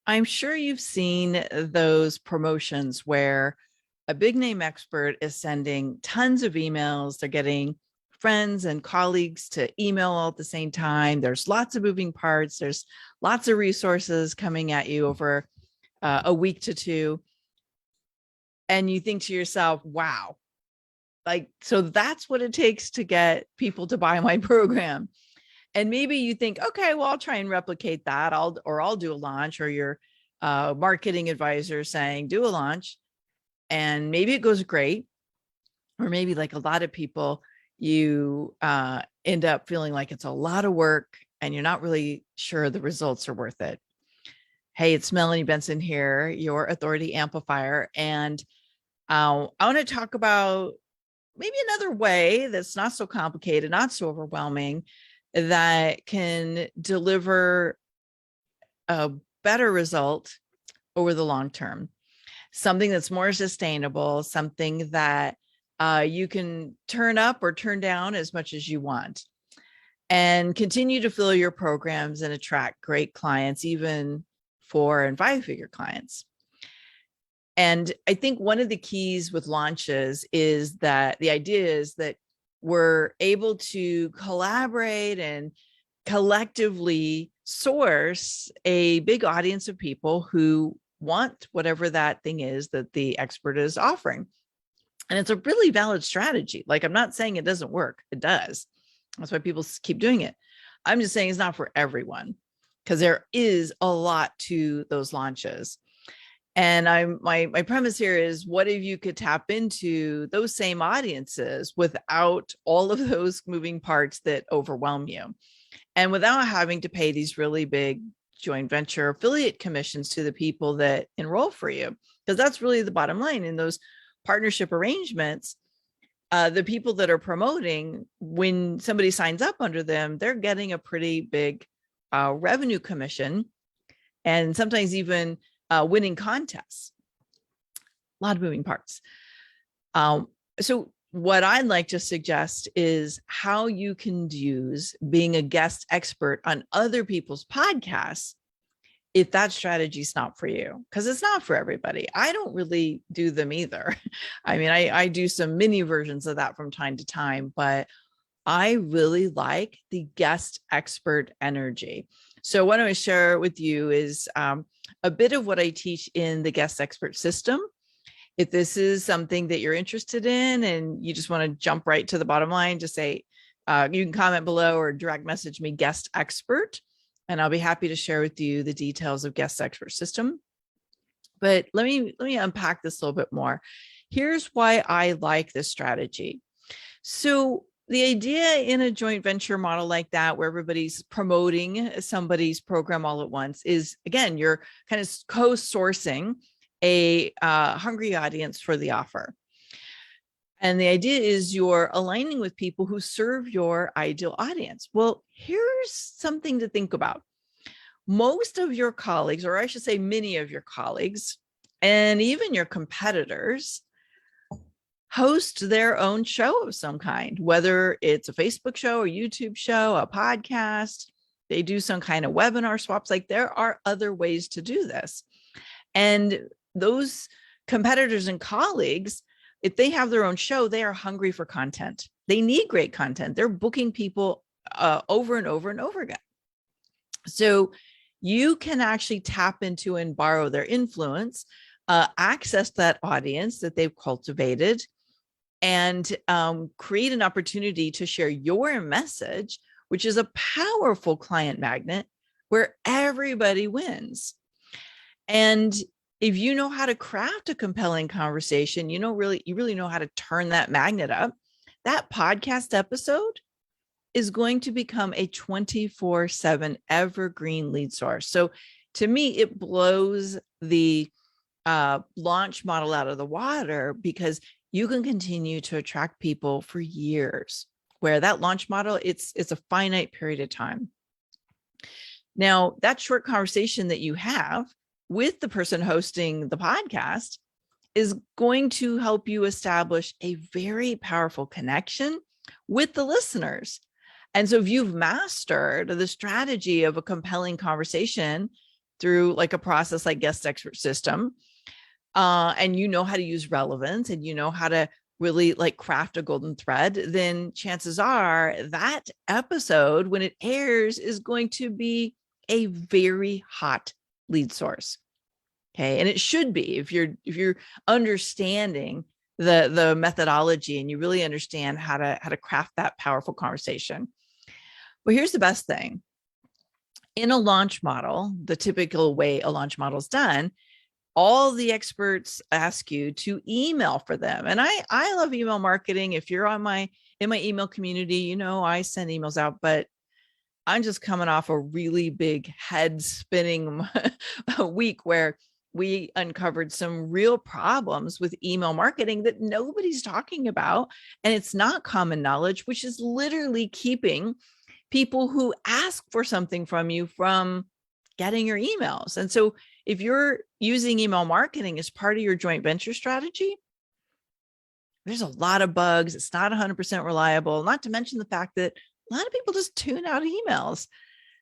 I'm sure you've seen those promotions where a big name expert is sending tons of emails. They're getting friends and colleagues to email all at the same time. There's lots of moving parts. There's lots of resources coming at you over a week to two. And you think to yourself, wow, like, so that's what it takes to get people to buy my program. And maybe you think, okay, well, I'll try and replicate that. I'll do a launch, or your marketing advisor saying, do a launch. And maybe it goes great. Or maybe, like a lot of people, you end up feeling like it's a lot of work and you're not really sure the results are worth it. Hey, it's Melanie Benson here, your authority amplifier. And I want to talk about maybe another way that's not so complicated, not so overwhelming, that can deliver a better result over the long term. Something that's more sustainable, something that you can turn up or turn down as much as you want, and continue to fill your programs and attract great clients, even 4- and 5-figure clients. And I think one of the keys with launches is that the idea is that we're able to collaborate and collectively source a big audience of people who want whatever that thing is that the expert is offering. And it's a really valid strategy. Like, I'm not saying it doesn't work. It does. That's why people keep doing it. I'm just saying it's not for everyone, because there is a lot to those launches. And my premise here is, what if you could tap into those same audiences without all of those moving parts that overwhelm you, and without having to pay these really big joint venture affiliate commissions to the people that enroll for you? Because that's really the bottom line in those partnership arrangements. The people that are promoting, when somebody signs up under them, they're getting a pretty big revenue commission, and sometimes even winning contests. A lot of moving parts. So what I'd like to suggest is how you can use being a guest expert on other people's podcasts if that strategy is not for you, because it's not for everybody. I don't really do them either. I mean, I do some mini versions of that from time to time, but I really like the guest expert energy. So what I want to share with you is a bit of what I teach in the guest expert system. If this is something that you're interested in and you just want to jump right to the bottom line, just say, you can comment below or direct message me guest expert, and I'll be happy to share with you the details of guest expert system. But let me unpack this a little bit more. Here's why I like this strategy. So the idea in a joint venture model like that, where everybody's promoting somebody's program all at once, is, again, you're kind of co-sourcing a hungry audience for the offer. And the idea is you're aligning with people who serve your ideal audience. Well, here's something to think about. Most of your colleagues, or I should say many of your colleagues, and even your competitors, host their own show of some kind, whether it's a Facebook show, a YouTube show, a podcast. They do some kind of webinar swaps. Like, there are other ways to do this. And those competitors and colleagues, if they have their own show, they are hungry for content. They need great content. They're booking people over and over and over again. So you can actually tap into and borrow their influence, access that audience that they've cultivated, and create an opportunity to share your message, which is a powerful client magnet where everybody wins. And if you know how to craft a compelling conversation, you really know how to turn that magnet up, that podcast episode is going to become a 24/7 evergreen lead source. So to me, it blows the launch model out of the water, because you can continue to attract people for years, where that launch model, it's a finite period of time. Now, that short conversation that you have with the person hosting the podcast is going to help you establish a very powerful connection with the listeners. And so if you've mastered the strategy of a compelling conversation through like a process like Guest Expert System, and you know how to use relevance and you know how to really like craft a golden thread, then chances are that episode, when it airs, is going to be a very hot lead source. Okay. And it should be, if you're understanding the methodology and you really understand how to craft that powerful conversation. But here's the best thing. In a launch model, the typical way a launch model is done, all the experts ask you to email for them. And I love email marketing. If you're in my email community, you know, I send emails out, but I'm just coming off a really big head spinning week where we uncovered some real problems with email marketing that nobody's talking about. And it's not common knowledge, which is literally keeping people who ask for something from you from getting your emails. And so if you're using email marketing as part of your joint venture strategy, there's a lot of bugs. It's not 100% reliable, not to mention the fact that a lot of people just tune out emails.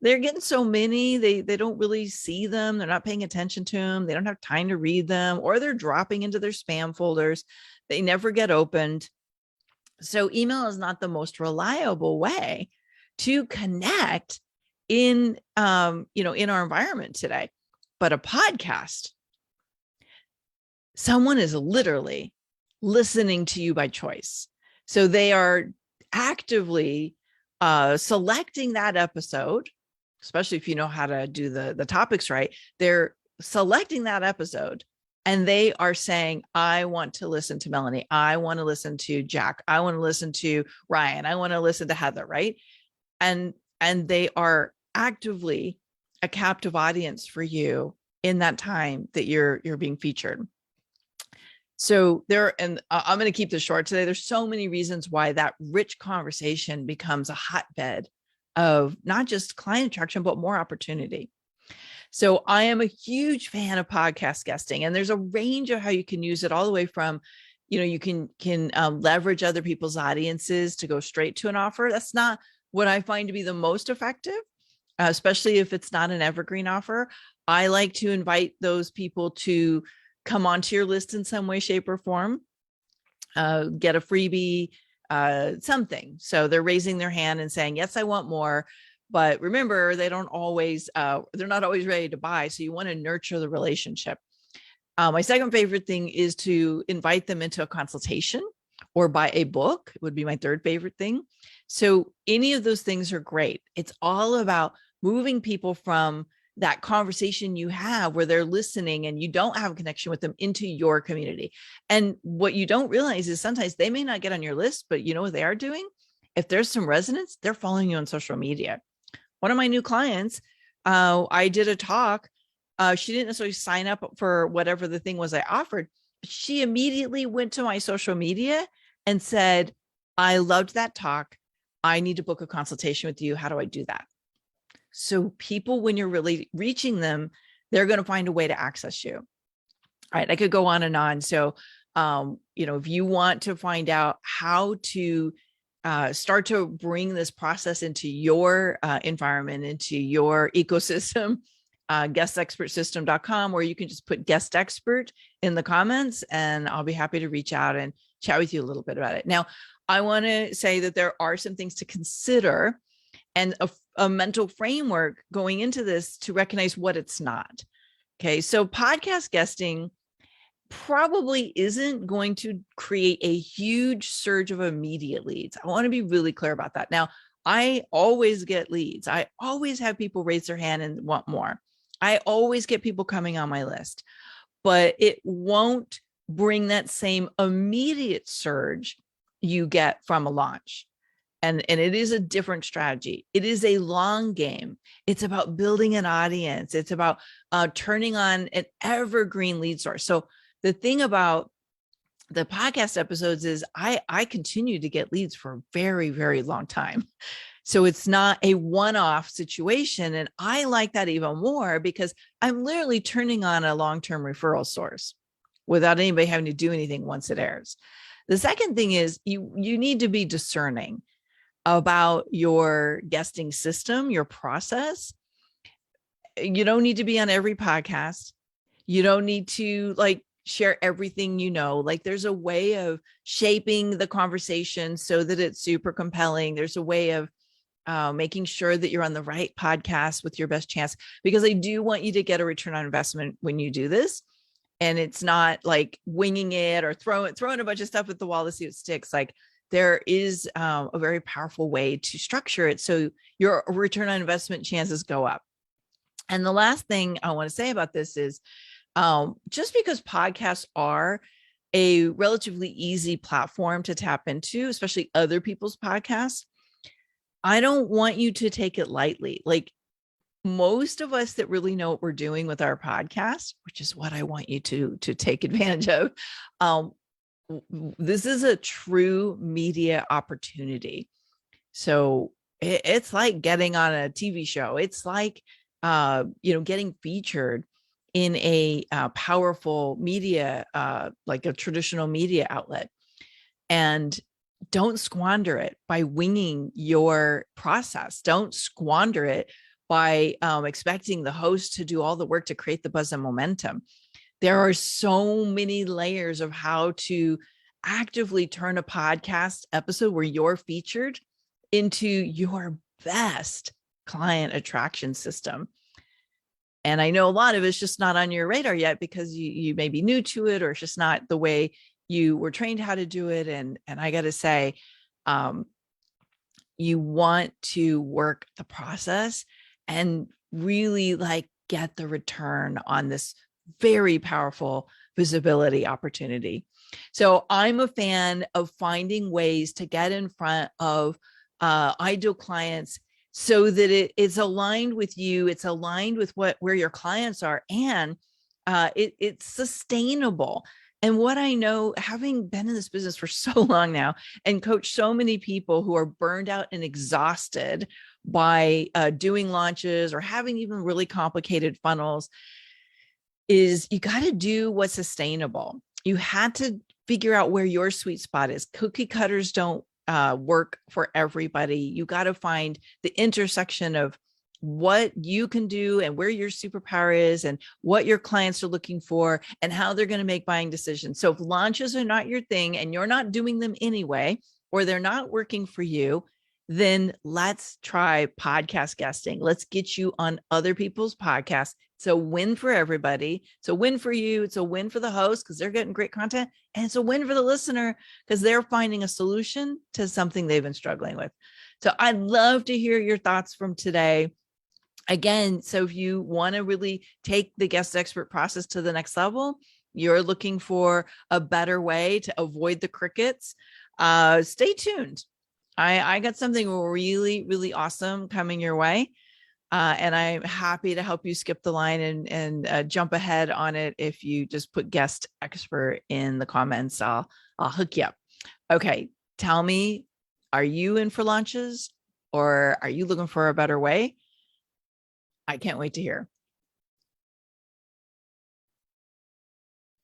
They're getting so many, they don't really see them. They're not paying attention to them. They don't have time to read them, or they're dropping into their spam folders. They never get opened. So email is not the most reliable way to connect in, in our environment today. But a podcast, someone is literally listening to you by choice. So they are actively selecting that episode, especially if you know how to do the topics right. They're selecting that episode and they are saying, I want to listen to Melanie. I want to listen to Jack. I want to listen to Ryan. I want to listen to Heather, right? And they are actively a captive audience for you in that time that you're being featured. So I'm going to keep this short today. There's so many reasons why that rich conversation becomes a hotbed of not just client attraction, but more opportunity. So I am a huge fan of podcast guesting, and there's a range of how you can use it, all the way from, you can leverage other people's audiences to go straight to an offer. That's not what I find to be the most effective, especially if it's not an evergreen offer. I like to invite those people to come onto your list in some way, shape, or form, get a freebie, something. So they're raising their hand and saying, yes, I want more. But remember, they're not always ready to buy. So you want to nurture the relationship. My second favorite thing is to invite them into a consultation or buy a book. It would be my third favorite thing. So any of those things are great. It's all about moving people from that conversation you have where they're listening and you don't have a connection with them into your community. And what you don't realize is sometimes they may not get on your list, but you know what they are doing? If there's some resonance, they're following you on social media. One of my new clients, I did a talk. She didn't necessarily sign up for whatever the thing was I offered. She immediately went to my social media and said, I loved that talk. I need to book a consultation with you. How do I do that? So people, when you're really reaching them, they're going to find a way to access you. All right. I could go on and on. So, if you want to find out how to start to bring this process into your environment, into your ecosystem, guestexpertsystem.com, where you can just put guest expert in the comments and I'll be happy to reach out and chat with you a little bit about it. Now, I want to say that there are some things to consider and a mental framework going into this to recognize what it's not. Okay. So podcast guesting probably isn't going to create a huge surge of immediate leads. I want to be really clear about that. Now, I always get leads. I always have people raise their hand and want more. I always get people coming on my list, but it won't bring that same immediate surge you get from a launch. And it is a different strategy. It is a long game. It's about building an audience. It's about turning on an evergreen lead source. So the thing about the podcast episodes is I continue to get leads for a very, very long time. So it's not a one-off situation. And I like that even more because I'm literally turning on a long-term referral source without anybody having to do anything once it airs. The second thing is you need to be discerning about your guesting system, your process. You don't need to be on every podcast. You don't need to like share everything you know. Like there's a way of shaping the conversation so that it's super compelling. There's a way of making sure that you're on the right podcast with your best chance, because I do want you to get a return on investment when you do this. And it's not like winging it or throwing a bunch of stuff at the wall to see what sticks. Like there is a very powerful way to structure it so your return on investment chances go up. And the last thing I want to say about this is just because podcasts are a relatively easy platform to tap into, especially other people's podcasts, I don't want you to take it lightly. Like most of us that really know what we're doing with our podcast, which is what I want you to take advantage of, this is a true media opportunity. So it's like getting on a TV show. It's like, getting featured in a powerful media, like a traditional media outlet. And don't squander it by winging your process. Don't squander it by expecting the host to do all the work to create the buzz and momentum. There are so many layers of how to actively turn a podcast episode where you're featured into your best client attraction system. And I know a lot of it's just not on your radar yet because you may be new to it, or it's just not the way you were trained how to do it. And I got to say, you want to work the process and really like get the return on this very powerful visibility opportunity. So I'm a fan of finding ways to get in front of ideal clients so that it is aligned with you. It's aligned with where your clients are, and it's sustainable. And what I know, having been in this business for so long now and coached so many people who are burned out and exhausted by doing launches or having even really complicated funnels, is you got to do what's sustainable. You had to figure out where your sweet spot is. Cookie cutters don't work for everybody. You got to find the intersection of what you can do and where your superpower is and what your clients are looking for and how they're going to make buying decisions. So if launches are not your thing and you're not doing them anyway, or they're not working for you, then let's try podcast guesting. Let's get you on other people's podcasts. It's a win for everybody. It's a win for you. It's a win for the host because they're getting great content. And it's a win for the listener because they're finding a solution to something they've been struggling with. So I'd love to hear your thoughts from today. Again, so if you want to really take the guest expert process to the next level, you're looking for a better way to avoid the crickets, stay tuned. I got something really, really awesome coming your way. And I'm happy to help you skip the line and jump ahead on it. If you just put guest expert in the comments, I'll hook you up. Okay. Tell me, are you in for launches or are you looking for a better way? I can't wait to hear.